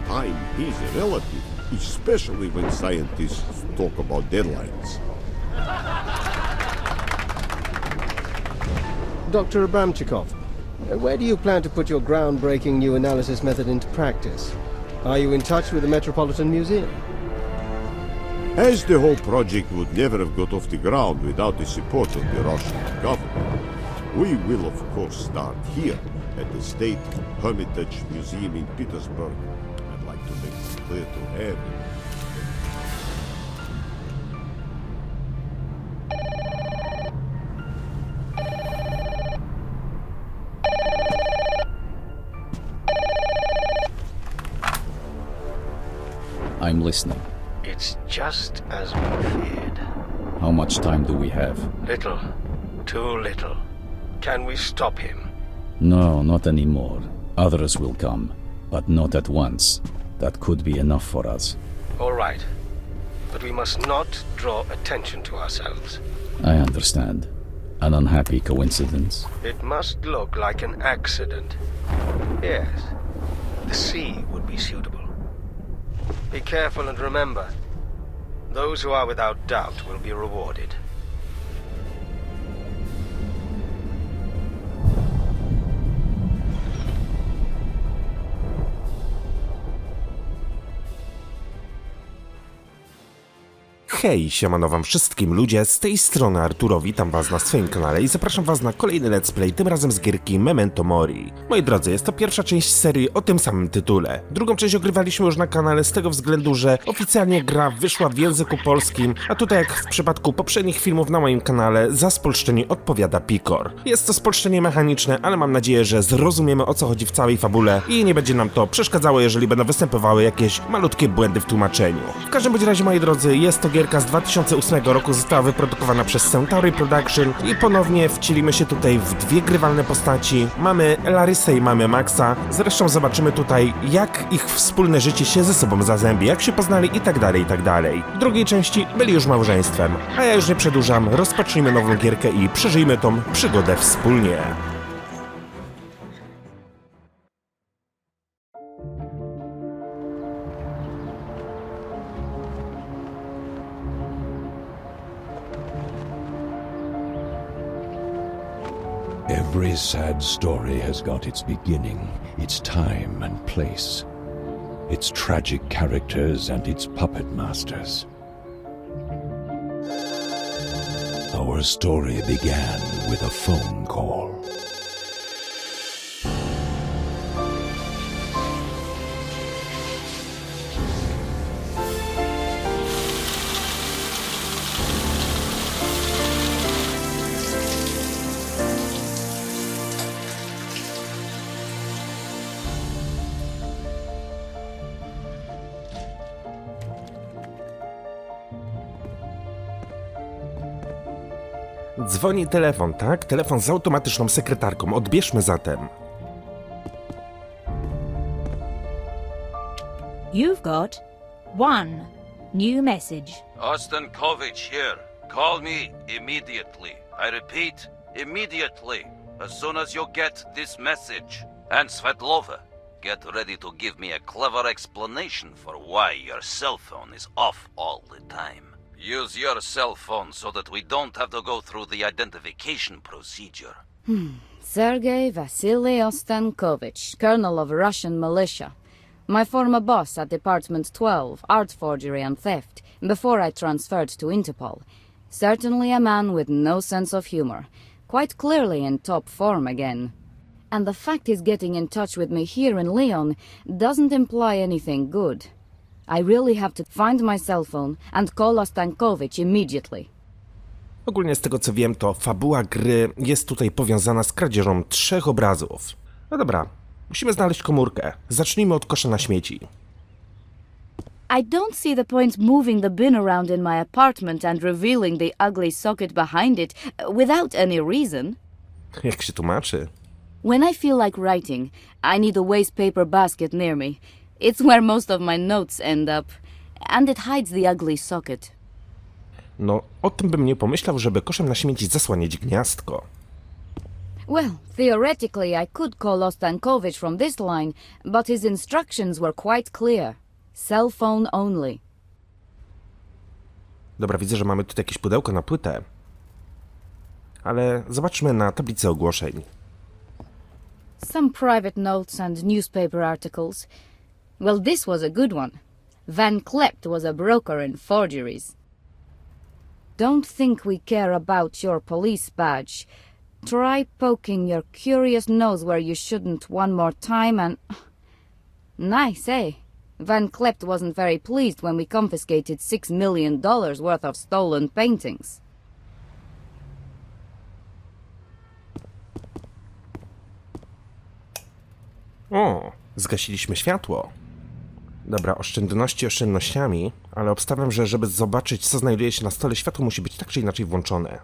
Time is relative, especially when scientists talk about deadlines. Dr. Abramchikov, where do you plan to put your groundbreaking new analysis method into practice? Are you in touch with the Metropolitan Museum? As the whole project would never have got off the ground without the support of the Russian government, we will of course start here at the State Hermitage Museum in Petersburg. I'd like to make it clear to everyone. I'm listening. It's just as we feared. How much time do we have? Little. Too little. Can we stop him? No, not anymore. Others will come, but not at once. That could be enough for us. All right. But we must not draw attention to ourselves. I understand. An unhappy coincidence. It must look like an accident. Yes. The sea would be suitable. Be careful and remember, those who are without doubt will be rewarded. Hej, siemano wam wszystkim ludzie, z tej strony Arturo, witam was na swoim kanale i zapraszam was na kolejny let's play, tym razem z gierki Memento Mori. Moi drodzy, jest to pierwsza część serii o tym samym tytule. Drugą część ogrywaliśmy już na kanale z tego względu, że oficjalnie gra wyszła w języku polskim, a tutaj jak w przypadku poprzednich filmów na moim kanale, za spolszczenie odpowiada Pikor. Jest to spolszczenie mechaniczne, ale mam nadzieję, że zrozumiemy, o co chodzi w całej fabule i nie będzie nam to przeszkadzało, jeżeli będą występowały jakieś malutkie błędy w tłumaczeniu. W każdym bądź razie, moi drodzy, jest to gierka z 2008 roku, została wyprodukowana przez Centauri Production i ponownie wcielimy się tutaj w dwie grywalne postaci. Mamy Larysę i mamy Maxa. Zresztą zobaczymy tutaj, jak ich wspólne życie się ze sobą zazębi, jak się poznali i tak dalej, i tak dalej. W drugiej części byli już małżeństwem. A ja już nie przedłużam, rozpocznijmy nową gierkę i przeżyjmy tą przygodę wspólnie. Every sad story has got its beginning, its time and place, its tragic characters and its puppet masters. Our story began with a phone call. Dzwoni telefon, tak? Telefon z automatyczną sekretarką. Odbierzmy zatem. You've got one new message. Ostankovich here. Call me immediately. I repeat, immediately. As soon as you get this message. And Svetlova, get ready to give me a clever explanation for why your cell phone is off all the time. Use your cell phone so that we don't have to go through the identification procedure. Sergei Vasily Ostankovich, colonel of Russian militia. My former boss at Department 12, art forgery and theft, before I transferred to Interpol. Certainly a man with no sense of humor. Quite clearly in top form again. And the fact he's getting in touch with me here in Lyon doesn't imply anything good. I really have to find my cell phone and call Ostankovich immediately. Ogólnie z tego co wiem, to fabuła gry jest tutaj powiązana z kradzieżą 3 obrazów. No dobra, musimy znaleźć komórkę. Zacznijmy od kosza na śmieci. I don't see the point moving the bin around in my apartment and revealing the ugly socket behind it without any reason. Jak się tłumaczy? When I feel like writing, I need a waste paper basket near me. It's where most of my notes end up, and it hides the ugly socket. No, o tym bym nie pomyślał, żeby koszem na śmieci zasłaniać gniazdko. Well, theoretically I could call Ostankovich from this line, but his instructions were quite clear. Cell phone only. Dobra, widzę, że mamy tutaj jakieś pudełko na płytę. Ale zobaczmy na tablicę ogłoszeń. Some private notes and newspaper articles. Well, this was a good one. Van Klept was a broker in forgeries. Don't think we care about your police badge. Try poking your curious nose where you shouldn't one more time and... Nice, eh? Van Klept wasn't very pleased when we confiscated $6 million worth of stolen paintings. O, zgasiliśmy światło. Dobra, oszczędności oszczędnościami, ale obstawiam, że żeby zobaczyć, co znajduje się na stole, światło musi być tak czy inaczej włączone.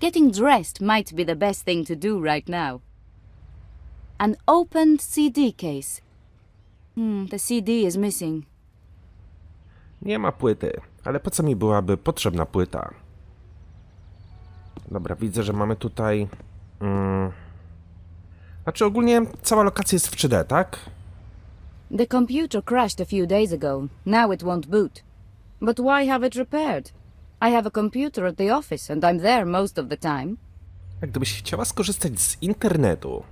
Getting dressed might be the best thing to do right now. An opened CD case. The CD is missing. Nie ma płyty, ale po co mi byłaby potrzebna płyta? Dobra, widzę, że mamy tutaj... Znaczy ogólnie cała lokacja jest w 3D, tak? The computer crashed a few days ago. Now it won't boot. But why have it repaired? I have a computer at the office and I'm there most of the time. Jak gdybyś chciała skorzystać z internetu.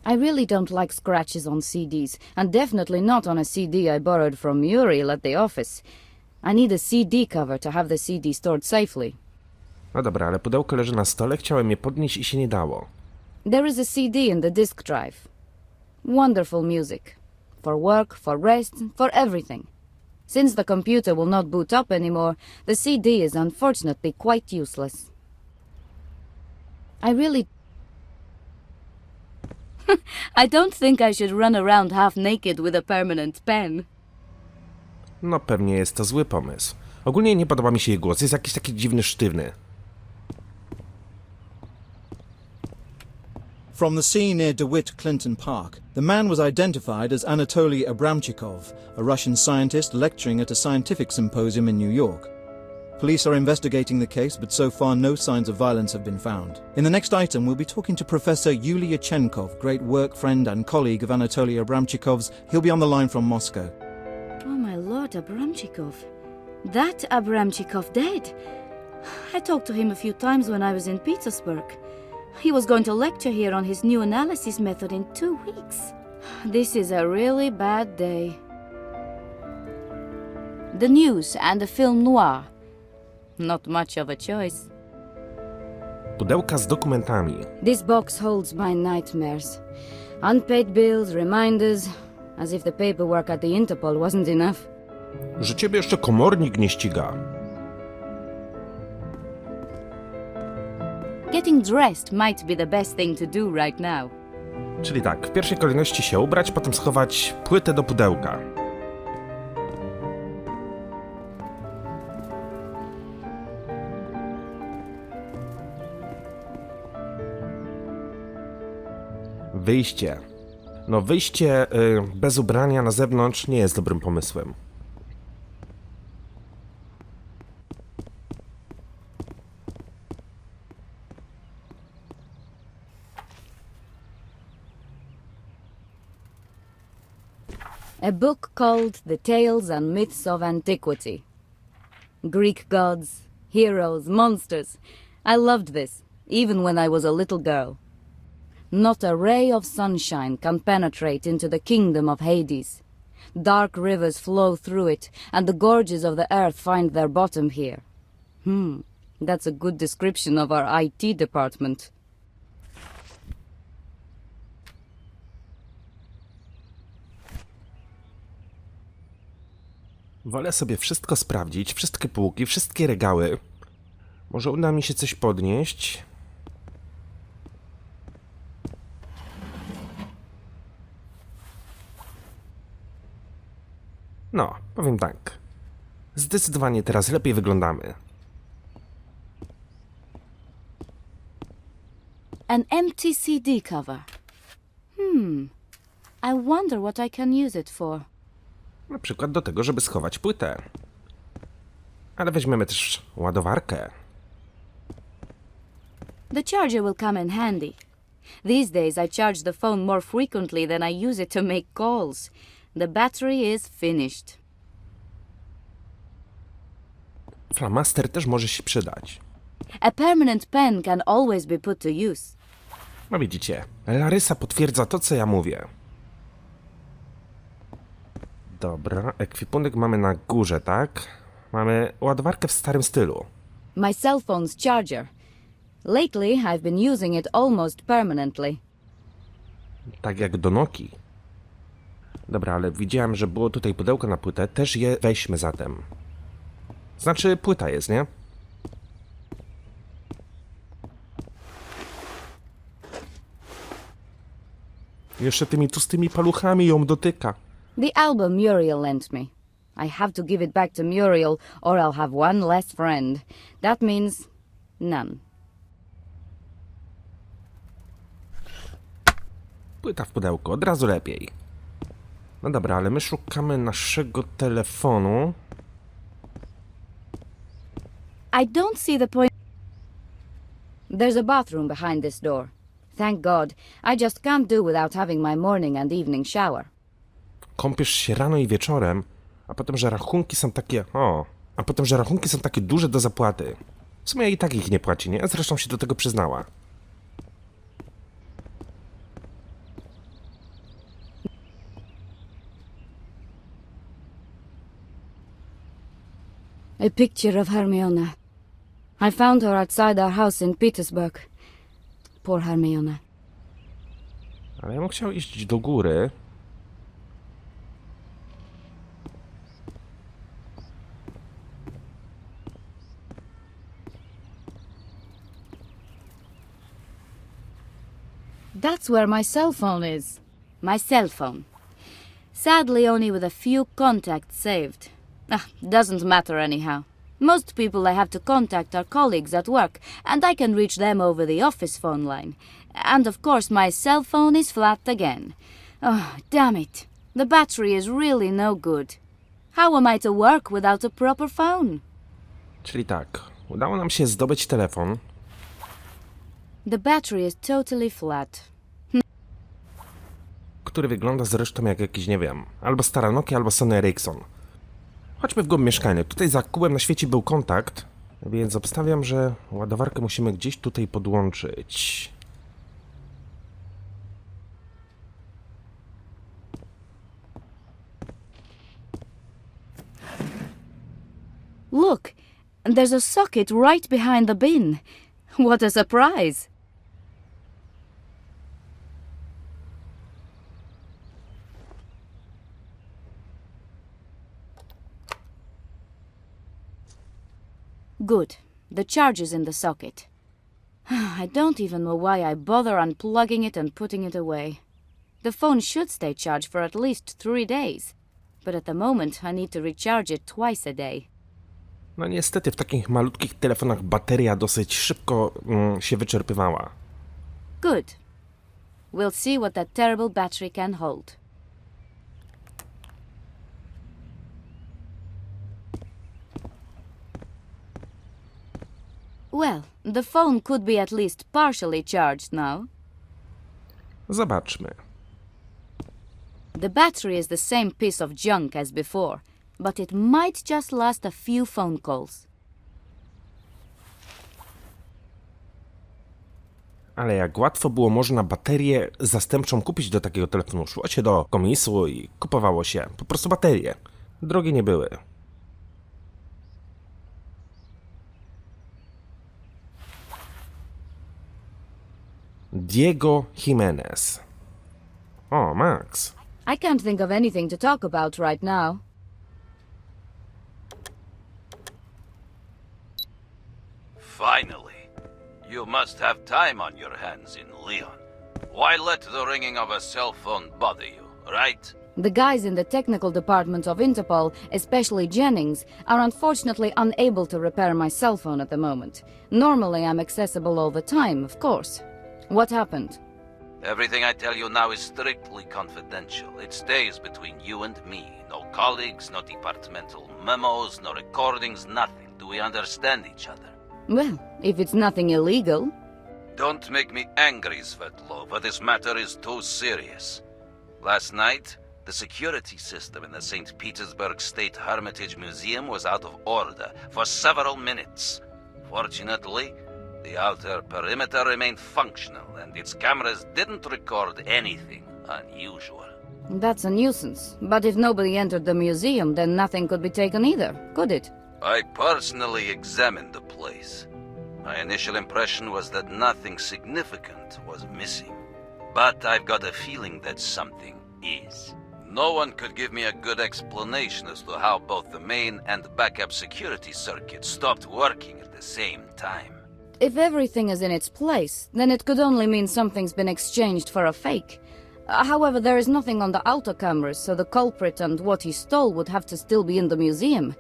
I really don't like scratches on CDs, and definitely not on a CD I borrowed from Muriel at the office. I need a CD cover to have the CD stored safely. No dobra, ale pudełko leży na stole, chciałem je podnieść i się nie dało. There is a CD in the disk drive. Wonderful music. For work, for rest, for everything. Since the computer will not boot up anymore, the CD is unfortunately quite useless. I really... I don't think I should run around half naked with a permanent pen. No pewnie jest to zły pomysł. Ogólnie nie podoba mi się jej głos, jest jakiś taki dziwny, sztywny. From the scene near DeWitt Clinton Park, the man was identified as Anatoly Abramchikov, a Russian scientist lecturing at a scientific symposium in New York. Police are investigating the case, but so far no signs of violence have been found. In the next item, we'll be talking to Professor Yulia Yachenkov, great work friend and colleague of Anatoly Abramchikov's. He'll be on the line from Moscow. Oh my lord, Abramchikov. That Abramchikov dead. I talked to him a few times when I was in Petersburg. He was going to lecture here on his new analysis method in 2 weeks. This is a really bad day. The news and the film noir. Not much of a choice. Pudełka z dokumentami. This box holds my nightmares. Unpaid bills, reminders, as if the paperwork at the Interpol wasn't enough. Że ciebie jeszcze komornik nie ściga. Getting dressed might be the best thing to do right now. Czyli tak, w pierwszej kolejności się ubrać, potem schować płytę do pudełka. Wyjście. No wyjście bez ubrania na zewnątrz nie jest dobrym pomysłem. A book called The Tales and Myths of Antiquity. Greek gods, heroes, monsters. I loved this, even when I was a little girl. Not a ray of sunshine can penetrate into the kingdom of Hades. Dark rivers flow through it, and the gorges of the earth find their bottom here. That's a good description of our IT department. Wolę sobie wszystko sprawdzić, wszystkie półki, wszystkie regały. Może uda mi się coś podnieść. No, powiem tak. Zdecydowanie teraz lepiej wyglądamy. An empty CD cover. I wonder what I can use it for. Na przykład do tego, żeby schować płytę. Ale weźmiemy też ładowarkę. The charger will come in handy. These days I charge the phone more frequently than I use it to make calls. The battery is finished. Flamaster też może się przydać. A permanent pen can always be put to use. No widzicie, Larysa potwierdza to, co ja mówię. Dobra, ekwipunek mamy na górze, tak? Mamy ładowarkę w starym stylu. My cell phone's charger. Lately I've been using it almost permanently. Tak jak do Nokii. Dobra, ale widziałem, że było tutaj pudełko na płytę. Też je weźmy zatem. Znaczy, płyta jest, nie? Jeszcze tymi tłustymi paluchami ją dotyka. The album Muriel lent me. I have to give it back to Muriel or I'll have one less friend. That means none. Płyta w pudełku, od razu lepiej. No dobra, ale my szukamy naszego telefonu. I don't see the point. There's a bathroom behind this door. Thank God. I just can't do without having my morning and evening shower. Kąpiesz się rano i wieczorem, a potem, że rachunki są takie... duże do zapłaty. W sumie i tak ich nie płaci, nie? Zresztą się do tego przyznała. A picture of Hermione. I found her outside our house in Petersburg. Poor Hermione. Ale ja bym chciał iść do góry. That's where my cell phone is. My cell phone. Sadly, only with a few contacts saved. Doesn't matter anyhow. Most people I have to contact are colleagues at work, and I can reach them over the office phone line. And of course my cell phone is flat again. Oh, damn it. The battery is really no good. How am I to work without a proper phone? Czyli tak, udało nam się zdobyć telefon. The battery is totally flat. Który wygląda zresztą jak jakiś, nie wiem, albo stara Nokia, albo Sony Ericsson. Chodźmy w głąb mieszkania. Tutaj za kubem na świecie był kontakt, więc obstawiam, że ładowarkę musimy gdzieś tutaj podłączyć. Look, there's a socket right behind the bin. What a surprise! Good. The charger's in the socket. I don't even know why I bother unplugging it and putting it away. The phone should stay charged for at least 3 days. But at the moment, I need to recharge it twice a day. No niestety w takich malutkich telefonach bateria dosyć szybko się wyczerpywała. Good. We'll see what that terrible battery can hold. Well, the phone could be at least partially charged now. Zobaczmy. The battery is the same piece of junk as before, but it might just last a few phone calls. Ale jak łatwo było można baterię zastępczą kupić do takiego telefonu. Szło się do komisu i kupowało się po prostu baterie. Drogie nie były. Diego Jimenez. O, Max. I can't think of anything to talk about right now. Finally. You must have time on your hands in Leon. Why let the ringing of a cell phone bother you, right? The guys in the technical department of Interpol, especially Jennings, are unfortunately unable to repair my cell phone at the moment. Normally I'm accessible all the time, of course. What happened? Everything I tell you now is strictly confidential. It stays between you and me. No colleagues, no departmental memos, no recordings, nothing. Do we understand each other? Well, if it's nothing illegal. Don't make me angry, Svetlova. This matter is too serious. Last night, the security system in the St. Petersburg State Hermitage Museum was out of order for several minutes. Fortunately, the outer perimeter remained functional, and its cameras didn't record anything unusual. That's a nuisance. But if nobody entered the museum, then nothing could be taken either, could it? I personally examined the place. My initial impression was that nothing significant was missing. But I've got a feeling that something is. No one could give me a good explanation as to how both the main and backup security circuits stopped working at the same time. If everything is in its place, then it could only mean something's been exchanged for a fake. However, there is nothing on the auto cameras, so the culprit and what he stole would have to still be in the museum.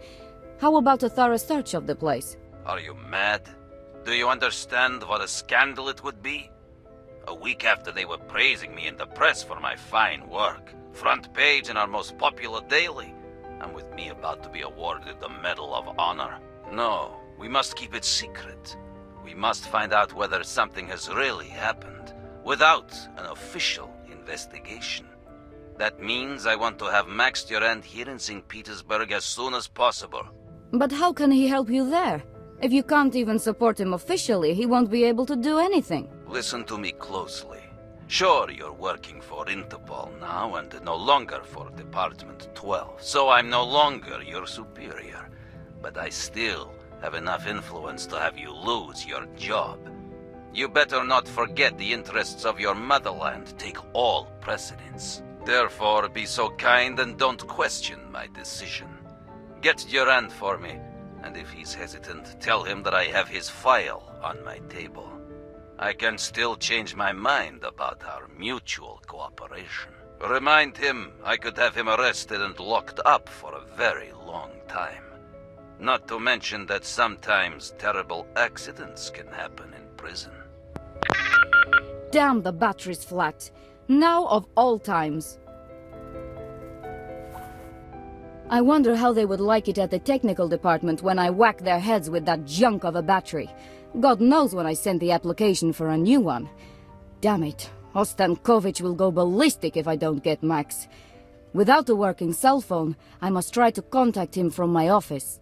How about a thorough search of the place? Are you mad? Do you understand what a scandal it would be? A week after they were praising me in the press for my fine work, front page in our most popular daily, and with me about to be awarded the Medal of Honor. No, we must keep it secret. We must find out whether something has really happened, without an official investigation. That means I want to have Max Durand here in St. Petersburg as soon as possible. But how can he help you there? If you can't even support him officially, he won't be able to do anything. Listen to me closely. Sure, you're working for Interpol now and no longer for Department 12, so I'm no longer your superior. But I still have enough influence to have you lose your job. You better not forget the interests of your motherland take all precedence. Therefore, be so kind and don't question my decision. Get Durand for me, and if he's hesitant, tell him that I have his file on my table. I can still change my mind about our mutual cooperation. Remind him I could have him arrested and locked up for a very long time. Not to mention that sometimes terrible accidents can happen in prison. Damn, the battery's flat. Now of all times. I wonder how they would like it at the technical department when I whack their heads with that junk of a battery. God knows when I sent the application for a new one. Damn it, Ostankovich will go ballistic if I don't get Max. Without a working cell phone, I must try to contact him from my office.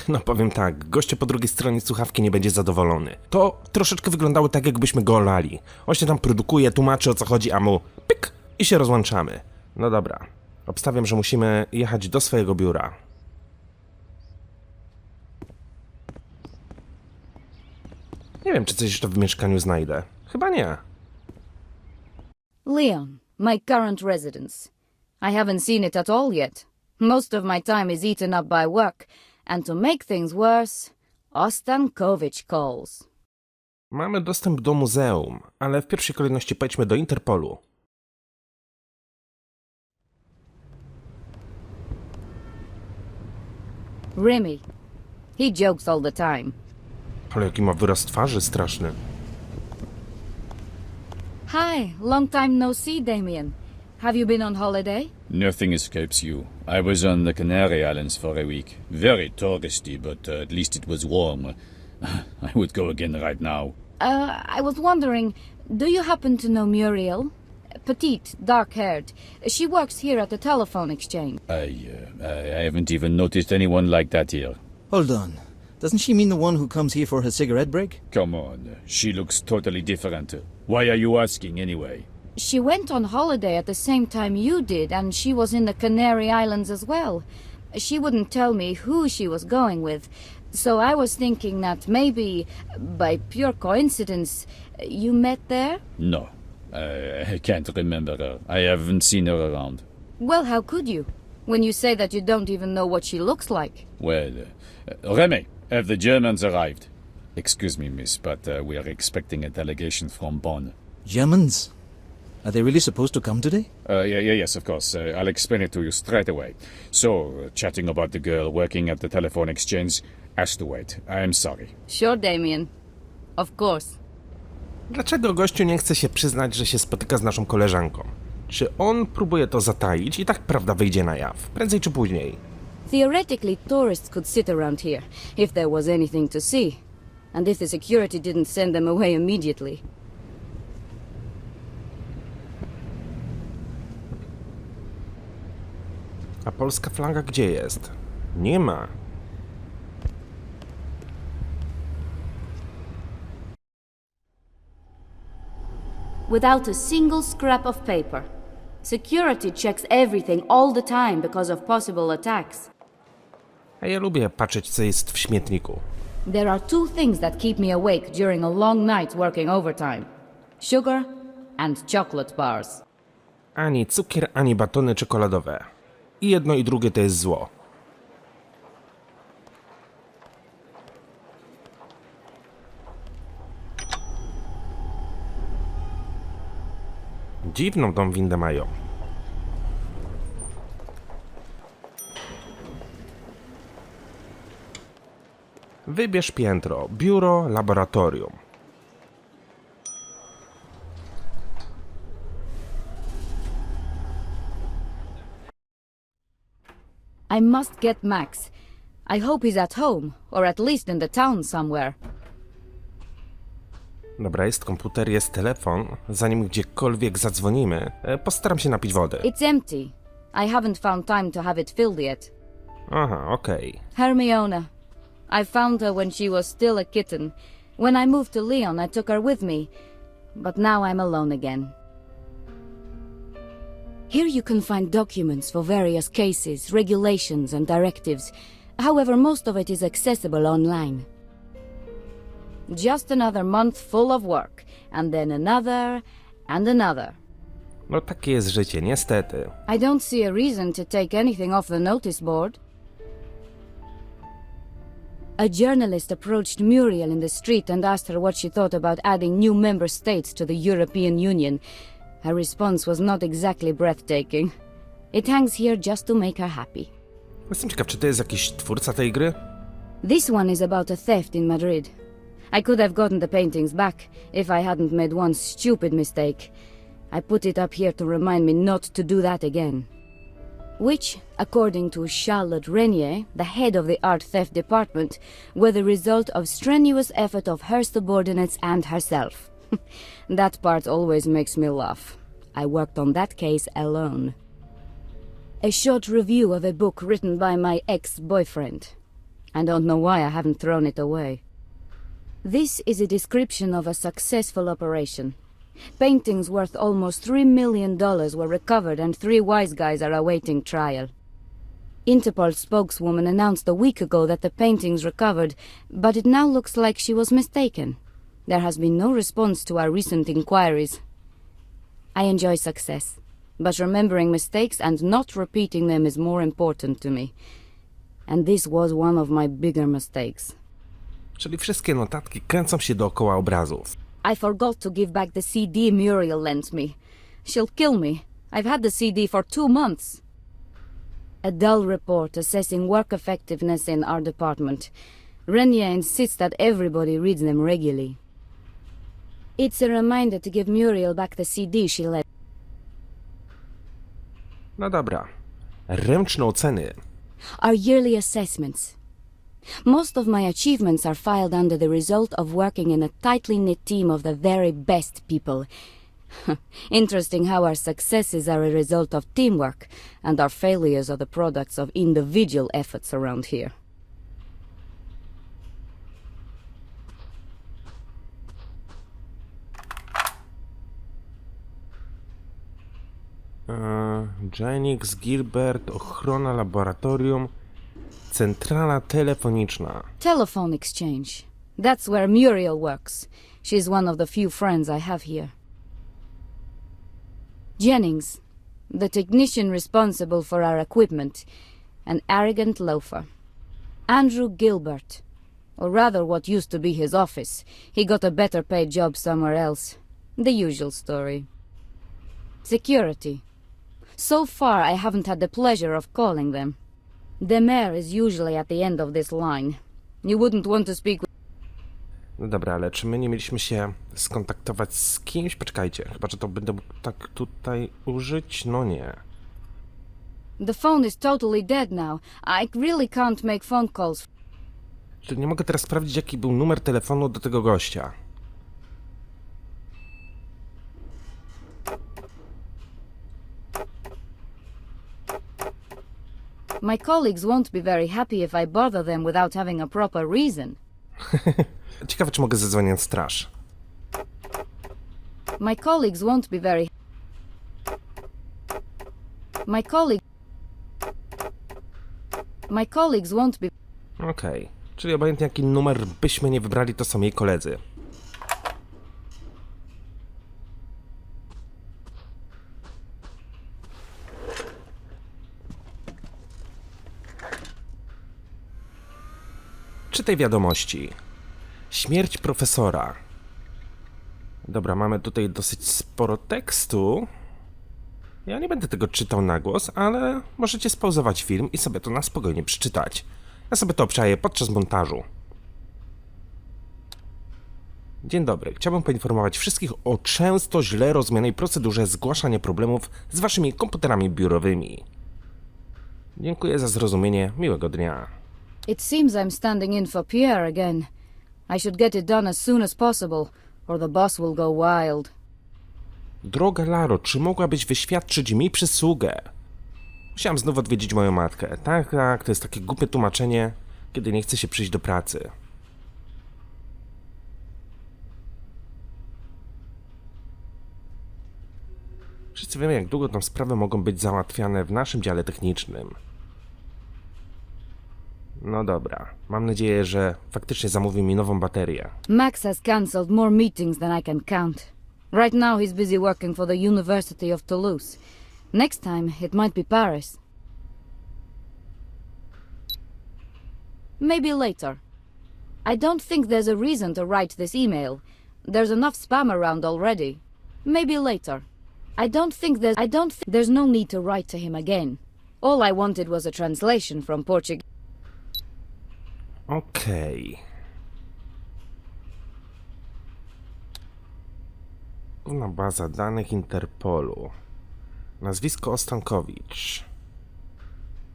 No powiem tak, goście po drugiej stronie słuchawki nie będzie zadowolony. To troszeczkę wyglądało tak, jakbyśmy go olali. On się tam produkuje, tłumaczy o co chodzi, a mu pyk i się rozłączamy. No dobra, obstawiam, że musimy jechać do swojego biura. Nie wiem, czy coś jeszcze w mieszkaniu znajdę. Chyba nie. Leon, my current residence. I haven't seen it at all yet. Most of my time is eaten up by work. And to make things worse, Ostankovich calls. Mamy dostęp do muzeum, ale w pierwszej kolejności pojedźmy do Interpolu. Remy. He jokes all the time. Ale jaki ma wyraz twarzy straszny. Hi, long time no see, Damien. Have you been on holiday? Nothing escapes you. I was on the Canary Islands for a week. Very touristy, but at least it was warm. I would go again right now. I was wondering, do you happen to know Muriel? Petite, dark-haired. She works here at the telephone exchange. I haven't even noticed anyone like that here. Hold on. Doesn't she mean the one who comes here for her cigarette break? Come on, she looks totally different. Why are you asking anyway? She went on holiday at the same time you did, and she was in the Canary Islands as well. She wouldn't tell me who she was going with, so I was thinking that maybe, by pure coincidence, you met there? No, I can't remember her. I haven't seen her around. Well, how could you, when you say that you don't even know what she looks like? Well, Remy, have the Germans arrived? Excuse me, miss, but we are expecting a delegation from Bonn. Germans? Are they really supposed to come today? Yes, of course. I'll explain it to you straight away. So, chatting about the girl working at the telephone exchange has to wait. I'm sorry. Sure, Damien. Of course. Dlaczego gościu nie chce się przyznać, że się spotyka z naszą koleżanką? Czy on próbuje to zataić i tak prawda wyjdzie na jaw, prędzej czy później? Theoretically, tourists could sit around here, if there was anything to see. And if the security didn't send them away immediately. A polska flaga gdzie jest? Nie ma. Without a single scrap of paper. Security checks everything all the time because of possible attacks. A ja lubię patrzeć, co jest w śmietniku. There are two things that keep me awake during a long night working overtime. Sugar and chocolate bars. Ani cukier, ani batony czekoladowe. I jedno i drugie to jest zło. Dziwną tą windę mają. Wybierz piętro, biuro, laboratorium. I must get Max. I hope he's at home, or at least in the town somewhere. Dobra, jest komputer, jest telefon. Zanim gdziekolwiek zadzwonimy, postaram się napić wody. It's empty. I haven't found time to have it filled yet. Aha, okej. Hermione. I found her when she was still a kitten. When I moved to Lyon, I took her with me. But now I'm alone again. Here you can find documents for various cases, regulations and directives. However, most of it is accessible online. Just another month full of work, and then another, and another. No takie jest życie, niestety. I don't see a reason to take anything off the notice board. A journalist approached Muriel in the street and asked her what she thought about adding new member states to the European Union. Her response was not exactly breathtaking. It hangs here just to make her happy. Jestem ciekaw, czy to jest jakiś twórca tej gry? This one is about a theft in Madrid. I could have gotten the paintings back if I hadn't made one stupid mistake. I put it up here to remind me not to do that again. Which, according to Charlotte Renier, the head of the art theft department, were the result of strenuous effort of her subordinates and herself. That part always makes me laugh. I worked on that case alone. A short review of a book written by my ex-boyfriend. I don't know why I haven't thrown it away. This is a description of a successful operation. Paintings worth almost $3 million were recovered and 3 wise guys are awaiting trial. Interpol spokeswoman announced a week ago that the paintings recovered, but it now looks like she was mistaken. There has been no response to our recent inquiries. I enjoy success, but remembering mistakes and not repeating them is more important to me. And this was one of my bigger mistakes. Czyli wszystkie notatki kręcą się dookoła obrazów. I forgot to give back the CD Muriel lent me. She'll kill me. I've had the CD for 2 months. A dull report assessing work effectiveness in our department. Renier insists that everybody reads them regularly. It's a reminder to give Muriel back the CD she lent. No dobra. Ręczne oceny. Our yearly assessments. Most of my achievements are filed under the result of working in a tightly knit team of the very best people. Interesting how our successes are a result of teamwork, and our failures are the products of individual efforts around here. Jennings, Gilbert, ochrona, laboratorium, centrala telefoniczna. Telephone exchange. That's where Muriel works. She's one of the few friends I have here. Jennings, the technician responsible for our equipment, an arrogant loafer. Andrew Gilbert, or rather what used to be his office. He got a better paid job somewhere else. The usual story. Security. So far I haven't had the pleasure of calling them. The mayor is usually at the end of this line. You wouldn't want to speak with... No dobra, ale czy my nie mieliśmy się skontaktować z kimś? Poczekajcie, chyba że to będę mógł tak tutaj użyć? No nie. The phone is totally dead now. I really can't make phone calls. Czyli nie mogę teraz sprawdzić, jaki był numer telefonu do tego gościa. My colleagues won't be very happy if I bother them without having a proper reason. Ciekawe, czy mogę zadzwonić na straż. My colleagues won't be very... My colleagues won't be... Okej. Czyli obojętnie jaki numer byśmy nie wybrali, to są jej koledzy. Czytaj wiadomości. Śmierć profesora. Dobra, mamy tutaj dosyć sporo tekstu. Ja nie będę tego czytał na głos, ale możecie spauzować film i sobie to na spokojnie przeczytać. Ja sobie to obczaję podczas montażu. Dzień dobry. Chciałbym poinformować wszystkich o często źle rozumianej procedurze zgłaszania problemów z waszymi komputerami biurowymi. Dziękuję za zrozumienie. Miłego dnia. It seems I'm standing in for Pierre again. I should get it done as soon as possible, or the boss will go wild. Droga Laro, czy mogłabyś wyświadczyć mi przysługę? Musiałam znów odwiedzić moją matkę. Tak, to jest takie głupie tłumaczenie, kiedy nie chce się przyjść do pracy. Wszyscy wiemy, jak długo tam sprawy mogą być załatwiane w naszym dziale technicznym. No dobra, mam nadzieję, że faktycznie zamówi mi nową baterię. Max has cancelled more meetings than I can count. Right now he's busy working for the University of Toulouse. Next time it might be Paris. Maybe later. I don't think there's a reason to write this email. There's enough spam around already. Maybe later. There's no need to write to him again. All I wanted was a translation from Portuguese. Okej. Główna baza danych Interpolu. Nazwisko Ostankowicz.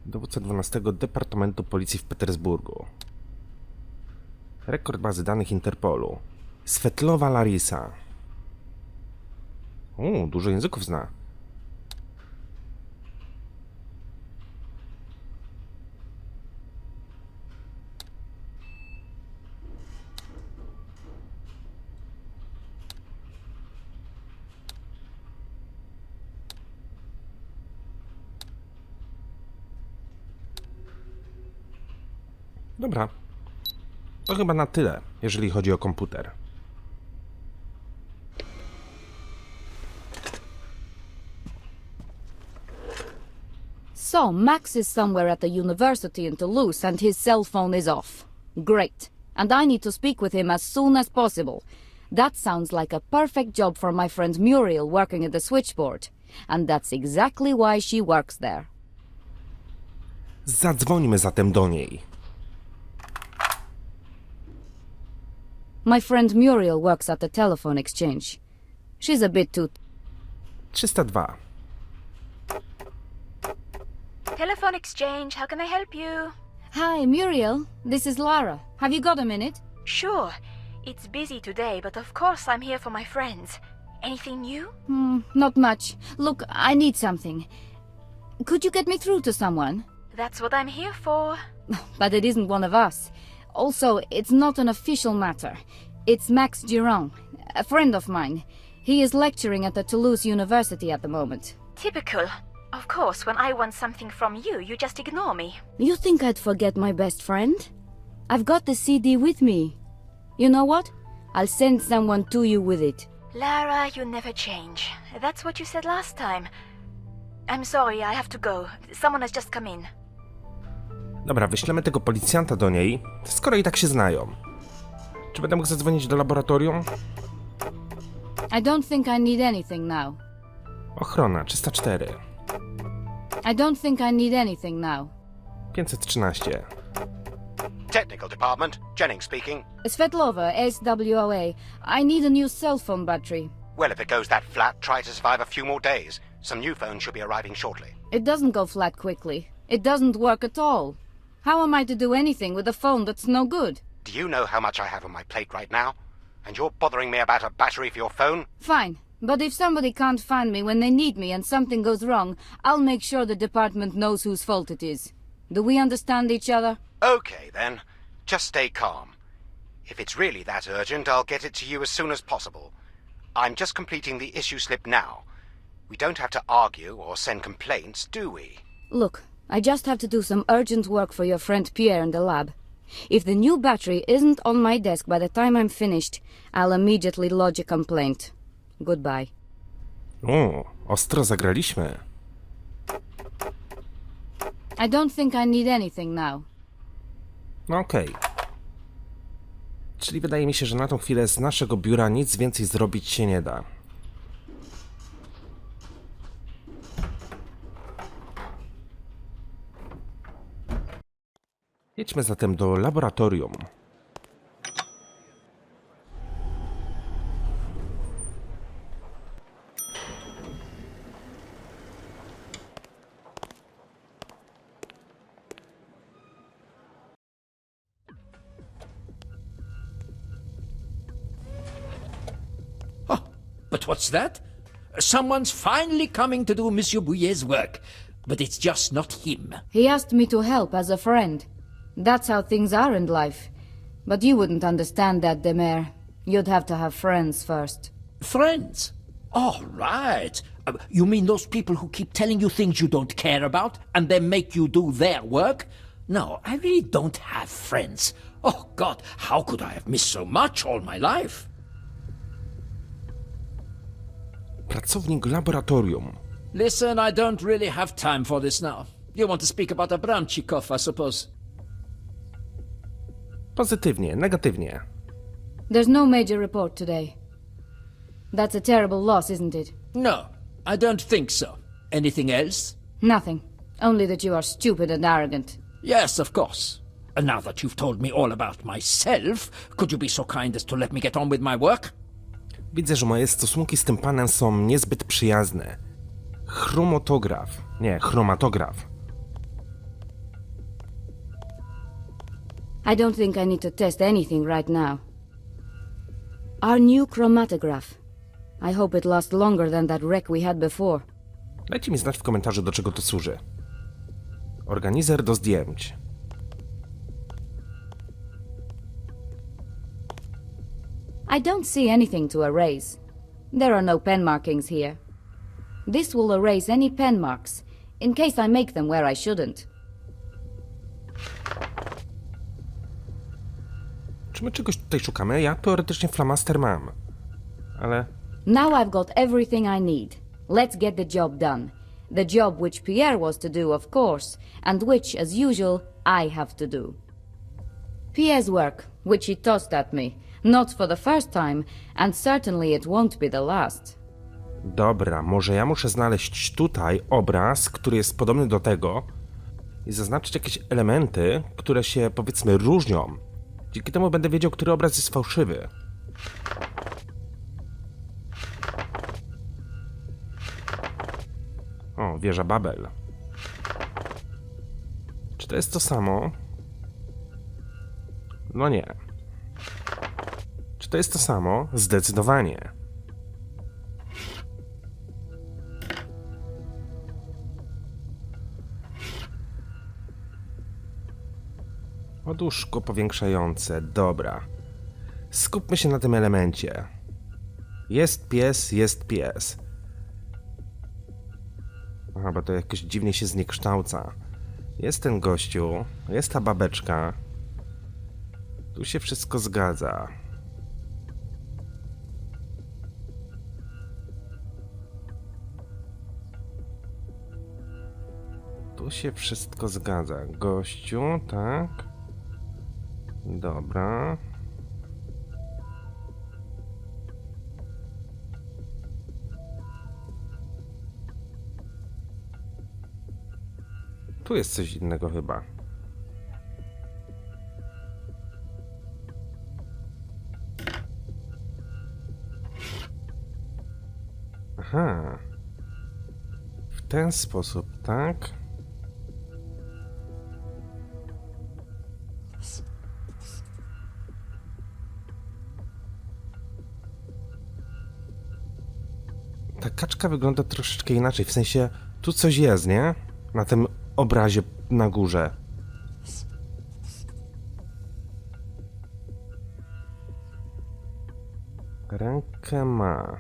Dowódca 12 Departamentu Policji w Petersburgu. Rekord bazy danych Interpolu. Svetlova Larisa. Dużo języków zna. Dobra. To chyba na tyle, jeżeli chodzi o komputer. So, Max is somewhere at the university in Toulouse and his cell phone is off. Great. And I need to speak with him as soon as possible. That sounds like a perfect job for my friend Muriel working at the switchboard. And that's exactly why she works there. Zadzwońmy zatem do niej. My friend Muriel works at the telephone exchange. She's a bit too... 302. Telephone exchange, how can I help you? Hi, Muriel. This is Lara. Have you got a minute? Sure. It's busy today, but of course I'm here for my friends. Anything new? Not much. Look, I need something. Could you get me through to someone? That's what I'm here for. But it isn't one of us. Also, it's not an official matter. It's Max Durand, a friend of mine. He is lecturing at the Toulouse University at the moment. Typical. Of course, when I want something from you, you just ignore me. You think I'd forget my best friend? I've got the CD with me. You know what? I'll send someone to you with it. Lara, you never change. That's what you said last time. I'm sorry, I have to go. Someone has just come in. Dobra, wyślemy tego policjanta do niej, skoro i tak się znają. Czy będę mógł zadzwonić do laboratorium? I don't think I need anything now. Ochrona, 304. I don't think I need anything now. 513. Technical department, Jennings speaking. Svetlova, SWOA. I need a new cell phone battery. Well, if it goes that flat, try to survive a few more days. Some new phones should be arriving shortly. It doesn't go flat quickly. It doesn't work at all. How am I to do anything with a phone that's no good? Do you know how much I have on my plate right now? And you're bothering me about a battery for your phone? Fine. But if somebody can't find me when they need me and something goes wrong, I'll make sure the department knows whose fault it is. Do we understand each other? Okay, then. Just stay calm. If it's really that urgent, I'll get it to you as soon as possible. I'm just completing the issue slip now. We don't have to argue or send complaints, do we? Look, I just have to do some urgent work for your friend Pierre in the lab. If the new battery isn't on my desk by the time I'm finished, I'll immediately lodge a complaint. Goodbye. O, ostro zagraliśmy. I don't think I need anything now. No okej. Czyli wydaje mi się, że na tą chwilę z naszego biura nic więcej zrobić się nie da. Jedźmy zatem do laboratorium. But what's that? Someone's finally coming to do Monsieur Bouillet's work. But it's just not him. He asked me to help as a friend. That's how things are in life. But you wouldn't understand that, Demer. You'd have to have friends first. Friends? All right. You mean those people who keep telling you things you don't care about and then make you do their work? No, I really don't have friends. Oh, God, how could I have missed so much all my life? Pracownik laboratorium. Listen, I don't really have time for this now. You want to speak about Abramchikov, I suppose? Pozytywnie, negatywnie. There's no major report today. That's a terrible loss, isn't it? No, I don't think so. Anything else? Nothing. Only that you are stupid and arrogant. Yes, of course. And now that you've told me all about myself, could you be so kind as to let me get on with my work? Widzę, że moje stosunki z tym panem są niezbyt przyjazne. Chromatograf. I don't think I need to test anything right now. Our new chromatograph. I hope it lasts longer than that wreck we had before. Dajcie mi znać w komentarzu, do czego to służy. Organizer do zdjęć. I don't see anything to erase. There are no pen markings here. This will erase any pen marks, in case I make them where I shouldn't. Czy my czegoś tutaj szukamy? Ja teoretycznie flamaster mam. Ale... Now I've got everything I need. Let's get the job done. The job which Pierre was to do, of course, and which, as usual, I have to do. Pierre's work, which he tossed at me, not for the first time, and certainly it won't be the last. Dobra, może ja muszę znaleźć tutaj obraz, który jest podobny do tego i zaznaczyć jakieś elementy, które się, powiedzmy, różnią. Dzięki temu będę wiedział, który obraz jest fałszywy. O, wieża Babel. Czy to jest to samo? No nie. Czy to jest to samo? Zdecydowanie. Poduszko powiększające. Dobra. Skupmy się na tym elemencie. Jest pies, jest pies. Aha, bo to jakoś dziwnie się zniekształca. Jest ten gościu, jest ta babeczka. Tu się wszystko zgadza. Tu się wszystko zgadza. Gościu, tak. Dobra. Tu jest coś innego chyba. Aha. W ten sposób, tak? Ta kaczka wygląda troszeczkę inaczej, w sensie tu coś jest, nie? Na tym obrazie na górze. Rękę ma.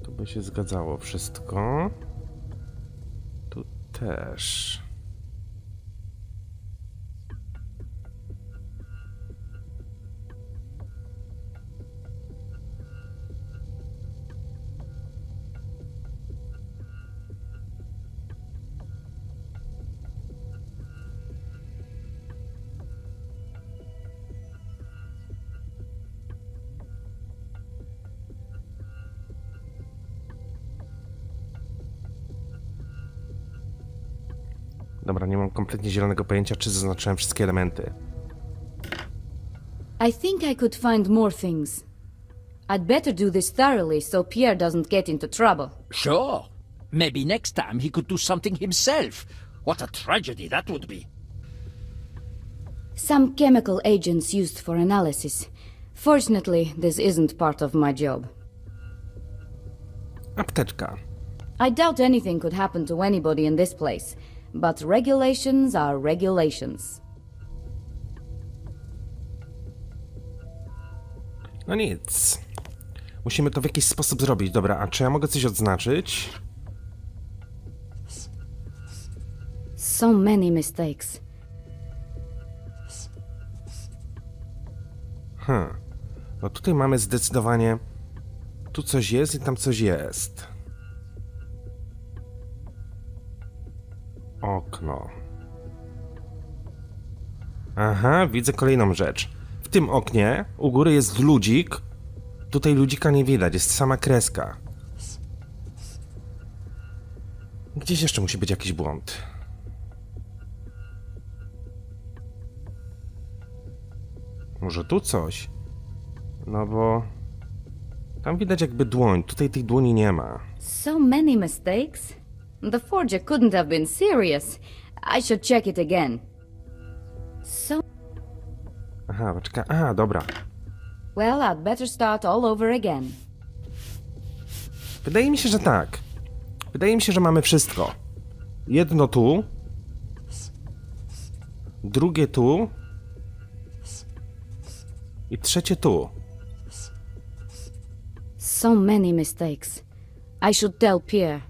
Tu by się zgadzało wszystko. Tu też. Dobra, nie mam kompletnie zielonego pojęcia, czy zaznaczyłem wszystkie elementy. I think I could find more things. I'd better do this thoroughly so Pierre doesn't get into trouble. Sure. Maybe next time he could do something himself. What a tragedy that would be. Some chemical agents used for analysis. Fortunately, this isn't part of my job. Apteczka. I doubt anything could happen to anybody in this place, but regulations are regulations. No nic. Musimy to w jakiś sposób zrobić. Dobra, a czy ja mogę coś odznaczyć? So many mistakes. No tutaj mamy zdecydowanie... Tu coś jest i tam coś jest. Okno. Aha, widzę kolejną rzecz. W tym oknie u góry jest ludzik. Tutaj ludzika nie widać, jest sama kreska. Gdzieś jeszcze musi być jakiś błąd. Może tu coś? No bo... Tam widać jakby dłoń, tutaj tej dłoni nie ma. So many mistakes? The forger couldn't have been serious. I should check it again. So... Aha, poczekaj, aha, dobra. Well, I'd better start all over again. Wydaje mi się, że tak. Wydaje mi się, że mamy wszystko. Jedno tu. Drugie tu. I trzecie tu. So many mistakes. I should tell Pierre.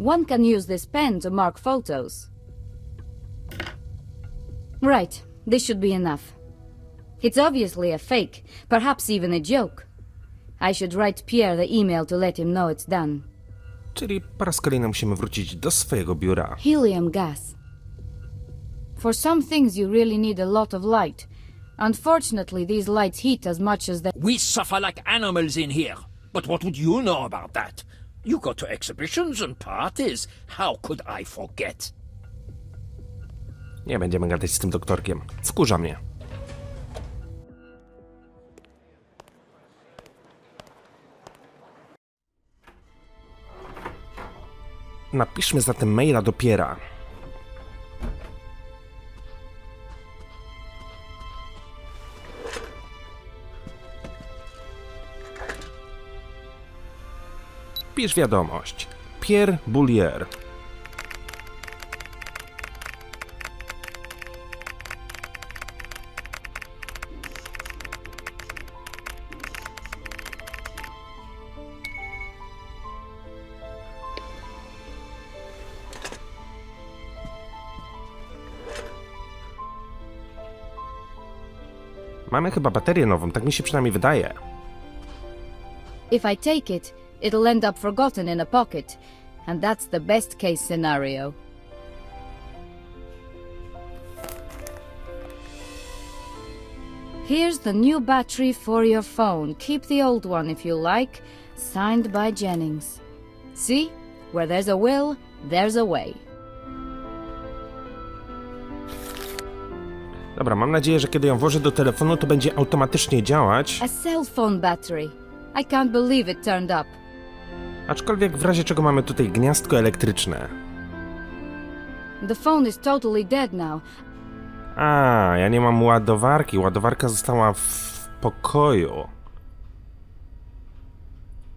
One can use this pen to mark photos. Right, this should be enough. It's obviously a fake, perhaps even a joke. I should write Pierre the email to let him know it's done. Czyli po raz kolejny musimy wrócić do swojego biura. Helium gas. For some things you really need a lot of light. Unfortunately, these lights heat as much as the... We suffer like animals in here. But what would you know about that? You go to exhibitions and parties. How could I forget? Nie będziemy gadać z tym doktorkiem. Wkurza mnie. Napiszmy zatem maila do Pierre'a. Pisz wiadomość. Pierre Boulier. Mamy chyba baterię nową, tak mi się przynajmniej wydaje. If I take it, it'll end up forgotten in a pocket. And that's the best case scenario. Here's the new battery for your phone. Keep the old one if you like. Signed by Jennings. See? Where there's a will, there's a way. Dobra, mam nadzieję, że kiedy ją włożę do telefonu, to będzie automatycznie działać. A cell phone battery. I can't believe it turned up. Aczkolwiek w razie czego mamy tutaj gniazdko elektryczne. The phone is totally dead now. A, ja nie mam ładowarki. Ładowarka została w pokoju.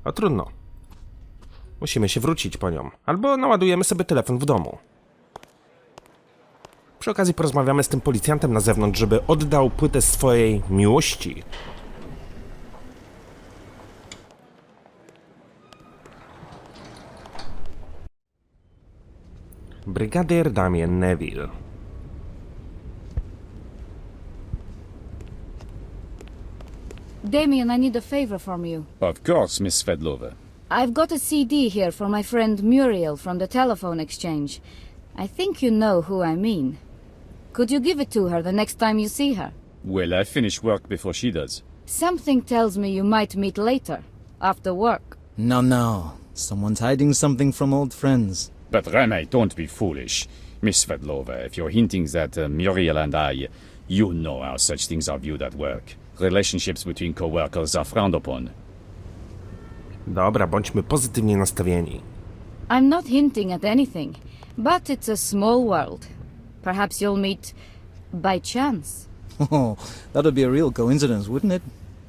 A trudno. Musimy się wrócić po nią. Albo naładujemy sobie telefon w domu. Przy okazji porozmawiamy z tym policjantem na zewnątrz, żeby oddał płytę swojej miłości. Brygadier Damien Neville. Damien, I need a favor from you. Of course, Miss Svetlova. I've got a CD here for my friend Muriel from the telephone exchange. I think you know who I mean. Could you give it to her the next time you see her? Will I finish work before she does? Something tells me you might meet later, after work. No. Someone's hiding something from old friends. But Remy, don't be foolish. Miss Svetlova, if you're hinting that Muriel and I, you know how such things are viewed at work. Relationships between co-workers are frowned upon. Dobra, bądźmy pozytywnie nastawieni. I'm not hinting at anything, but it's a small world. Perhaps you'll meet by chance. Oh, that'd be a real coincidence, wouldn't it?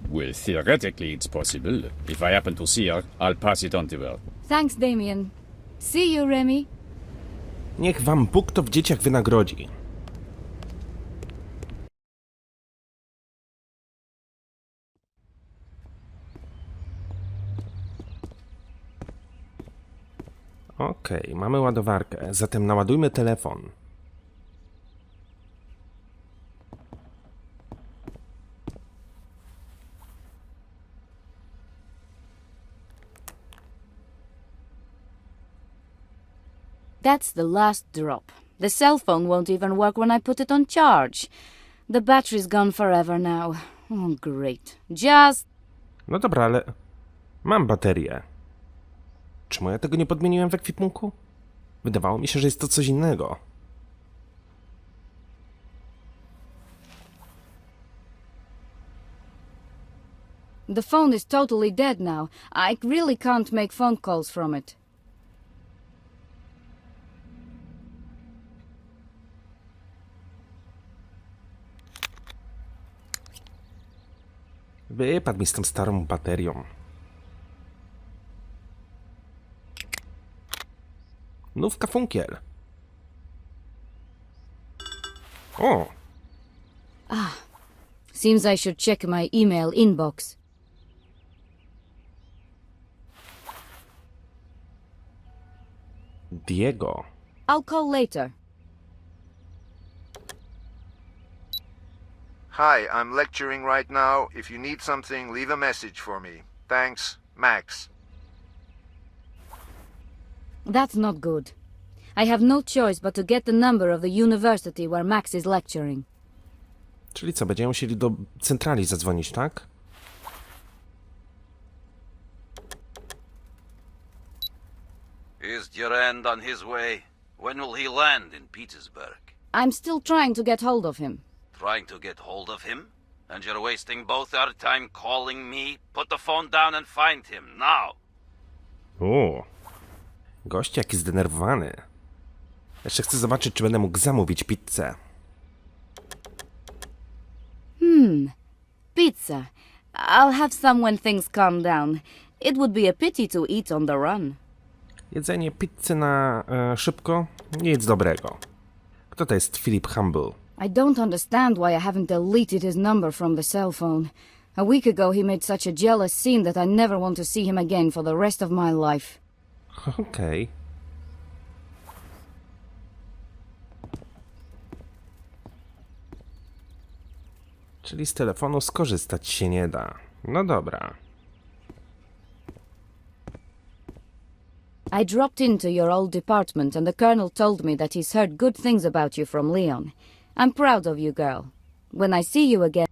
Well, theoretically it's possible. If I happen to see her, I'll pass it on to her. Thanks, Damien. See you, Remy. Niech wam Bóg to w dzieciach wynagrodzi. Okej, mamy ładowarkę, zatem naładujmy telefon. That's the last drop. The cell phone won't even work when I put it on charge. The battery's gone forever now. Oh, great. Just... No dobra, ale mam baterię. Czemu ja tego nie podmieniłem w ekwipunku? Wydawało mi się, że jest to coś innego. The phone is totally dead now. I really can't make phone calls from it. Wypadł mi z tą starą baterią. Nówka funkiel. O! Seems I should check my email inbox. Diego. I'll call later. Hi, I'm lecturing right now. If you need something, leave a message for me. Thanks, Max. That's not good. I have no choice but to get the number of the university where Max is lecturing. Czyli co, będziemy musieli do centrali zadzwonić, tak? Is Durand on his way? When will he land in Petersburg? I'm still trying to get hold of him. Trying to get hold of him? And you're wasting both our time calling me? Put the phone down and find him, now! O, gość jaki zdenerwowany. Jeszcze chcę zobaczyć, czy będę mógł zamówić pizzę. Pizza. I'll have some when things calm down. It would be a pity to eat on the run. Jedzenie pizzy na szybko? Nic dobrego. Kto to jest Philip Humble? I don't understand why I haven't deleted his number from the cell phone. A week ago he made such a jealous scene that I never want to see him again for the rest of my life. Okej. Czyli z telefonu skorzystać się nie da. No dobra. I dropped into your old department and the colonel told me that he's heard good things about you from Leon. I'm proud of you, girl. When I see you again...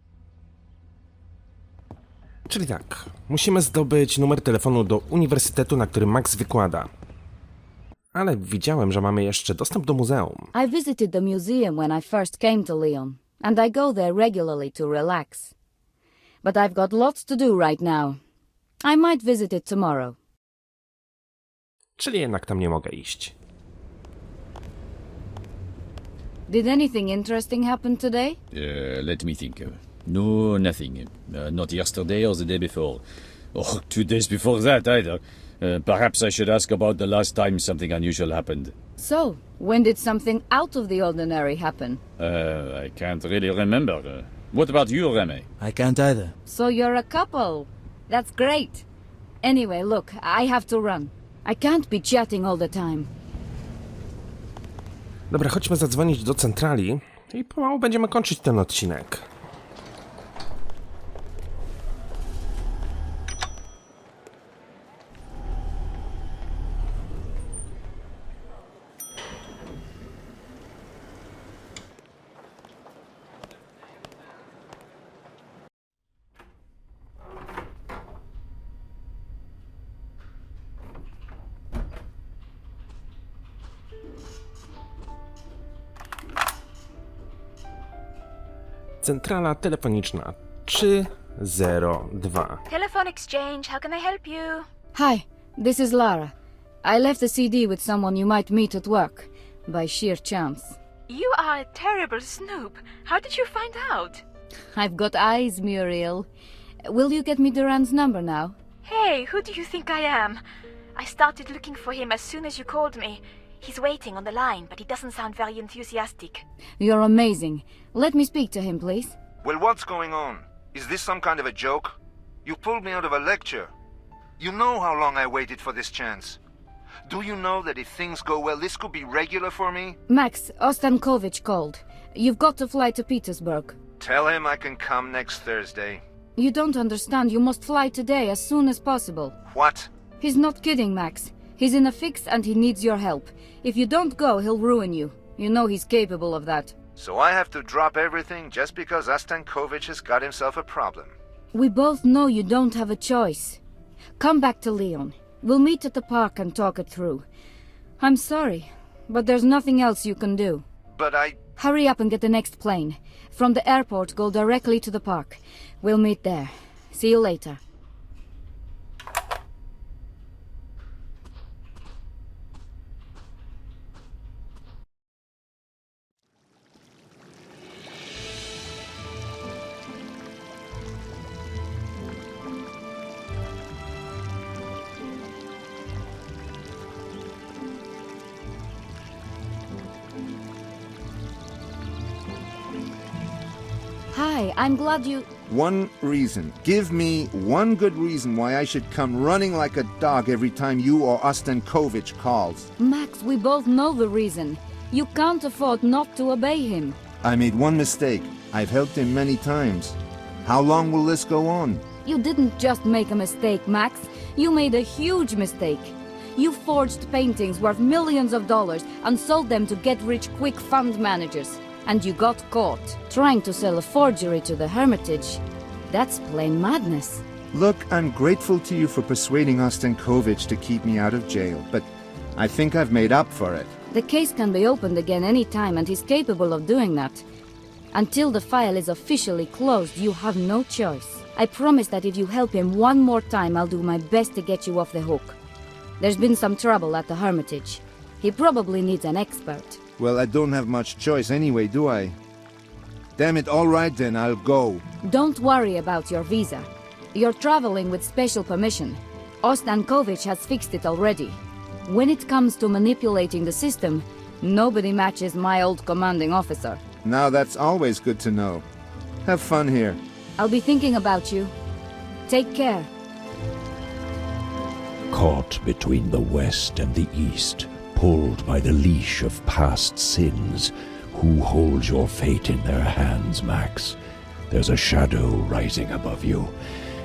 Czyli tak, musimy zdobyć numer telefonu do uniwersytetu, na którym Max wykłada. Ale widziałem, że mamy jeszcze dostęp do muzeum. I visited the museum when I first came to Leon. and I go there regularly to relax. But I've got lots to do right now. I might visit it tomorrow. Czyli jednak tam nie mogę iść. Did anything interesting happen today? Let me think. No, nothing. Not yesterday or the day before. Or 2 days before that either. Perhaps I should ask about the last time something unusual happened. So, when did something out of the ordinary happen? I can't really remember. What about you, Remy? I can't either. So you're a couple. That's great. Anyway, look, I have to run. I can't be chatting all the time. Dobra, chodźmy zadzwonić do centrali i pomału będziemy kończyć ten odcinek. Centrala telefoniczna 302. Telephone exchange, how can I help you? Hi, this is Lara. I left a CD with someone you might meet at work, by sheer chance. You are a terrible snoop. How did you find out? I've got eyes, Muriel. Will you get me Durand's number now? Hey, who do you think I am? I started looking for him as soon as you called me. He's waiting on the line, but he doesn't sound very enthusiastic. You're amazing. Let me speak to him, please. Well, what's going on? Is this some kind of a joke? You pulled me out of a lecture. You know how long I waited for this chance. Do you know that if things go well, this could be regular for me? Max, Ostankovich called. You've got to fly to Petersburg. Tell him I can come next Thursday. You don't understand. You must fly today, as soon as possible. What? He's not kidding, Max. He's in a fix and he needs your help. If you don't go, he'll ruin you. You know he's capable of that. So I have to drop everything just because Ostankovich has got himself a problem. We both know you don't have a choice. Come back to Lyon. We'll meet at the park and talk it through. I'm sorry, but there's nothing else you can do. But Hurry up and get the next plane. From the airport, go directly to the park. We'll meet there. See you later. Hi, I'm glad you... One reason. Give me one good reason why I should come running like a dog every time you or Ostankovich calls. Max, we both know the reason. You can't afford not to obey him. I made one mistake. I've helped him many times. How long will this go on? You didn't just make a mistake, Max. You made a huge mistake. You forged paintings worth millions of dollars and sold them to get-rich-quick fund managers. And you got caught, trying to sell a forgery to the Hermitage. That's plain madness. Look, I'm grateful to you for persuading Ostankovich to keep me out of jail, but I think I've made up for it. The case can be opened again any time, and he's capable of doing that. Until the file is officially closed, you have no choice. I promise that if you help him one more time, I'll do my best to get you off the hook. There's been some trouble at the Hermitage. He probably needs an expert. Well, I don't have much choice anyway, do I? Damn it, all right then, I'll go. Don't worry about your visa. You're traveling with special permission. Ostankovich has fixed it already. When it comes to manipulating the system, nobody matches my old commanding officer. Now that's always good to know. Have fun here. I'll be thinking about you. Take care. Caught between the West and the East, pulled by the leash of past sins, who holds your fate in their hands, Max? There's a shadow rising above you.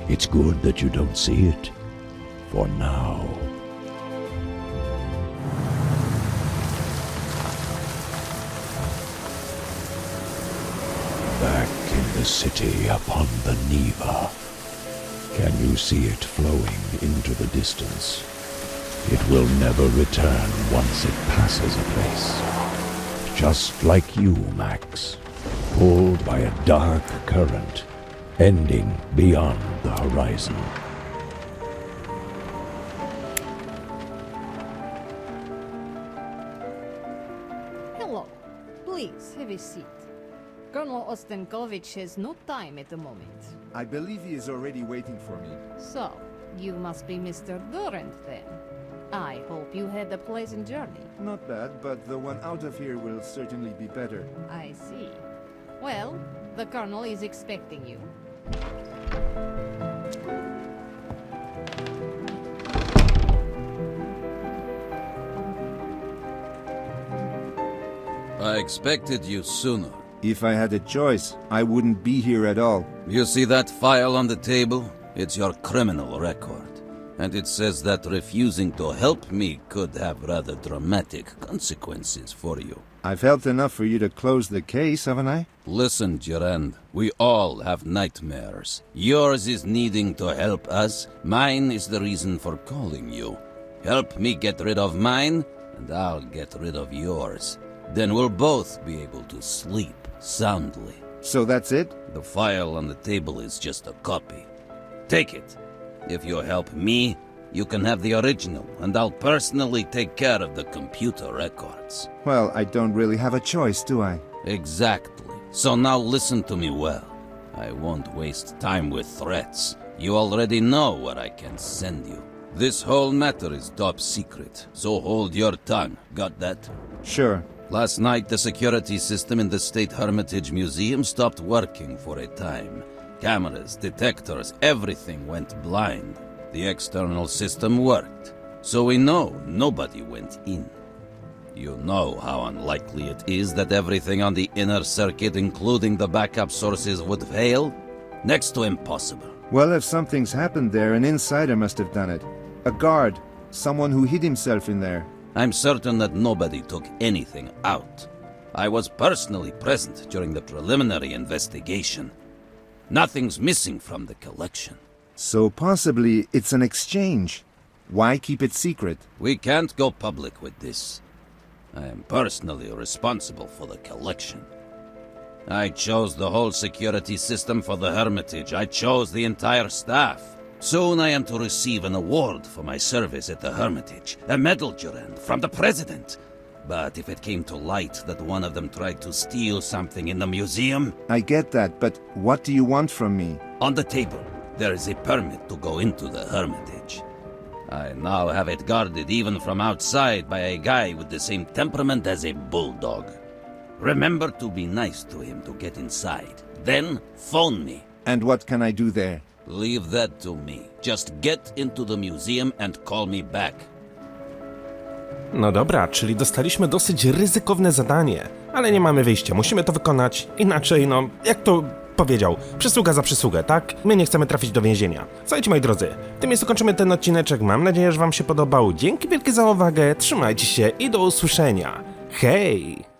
It's good that you don't see it. For now. Back in the city upon the Neva. Can you see it flowing into the distance? It will never return once it passes a place. Just like you, Max. pulled by a dark current, ending beyond the horizon. Hello. Please, have a seat. Colonel Ostenkovich has no time at the moment. I believe he is already waiting for me. So, you must be Mr. Durand then. I hope you had a pleasant journey. Not bad, but the one out of here will certainly be better. I see. Well, the Colonel is expecting you. I expected you sooner. If I had a choice, I wouldn't be here at all. You see that file on the table? It's your criminal record. And it says that refusing to help me could have rather dramatic consequences for you. I've helped enough for you to close the case, haven't I? Listen, Durand, we all have nightmares. Yours is needing to help us. Mine is the reason for calling you. Help me get rid of mine, and I'll get rid of yours. Then we'll both be able to sleep soundly. So that's it? The file on the table is just a copy. Take it. If you help me, you can have the original, and I'll personally take care of the computer records. Well, I don't really have a choice, do I? Exactly. So now listen to me well. I won't waste time with threats. You already know where I can send you. This whole matter is top secret, so hold your tongue. Got that? Sure. Last night, the security system in the State Hermitage Museum stopped working for a time. Cameras, detectors, everything went blind. The external system worked, so we know nobody went in. You know how unlikely it is that everything on the inner circuit, including the backup sources, would fail? Next to impossible. Well, if something's happened there, an insider must have done it. A guard. Someone who hid himself in there. I'm certain that nobody took anything out. I was personally present during the preliminary investigation. Nothing's missing from the collection. So possibly it's an exchange. Why keep it secret? We can't go public with this. I am personally responsible for the collection. I chose the whole security system for the Hermitage. I chose the entire staff. Soon I am to receive an award for my service at the Hermitage. A medal, Durand, from the President. But if it came to light that one of them tried to steal something in the museum... I get that, but what do you want from me? On the table, there is a permit to go into the Hermitage. I now have it guarded even from outside by a guy with the same temperament as a bulldog. Remember to be nice to him to get inside. Then phone me. And what can I do there? Leave that to me. Just get into the museum and call me back. No dobra, czyli dostaliśmy dosyć ryzykowne zadanie, ale nie mamy wyjścia, musimy to wykonać, inaczej, no, jak to powiedział, przysługa za przysługę, tak? My nie chcemy trafić do więzienia. Słuchajcie, moi drodzy, tym miejscu kończymy ten odcineczek, mam nadzieję, że wam się podobał, dzięki wielkie za uwagę, trzymajcie się i do usłyszenia, hej!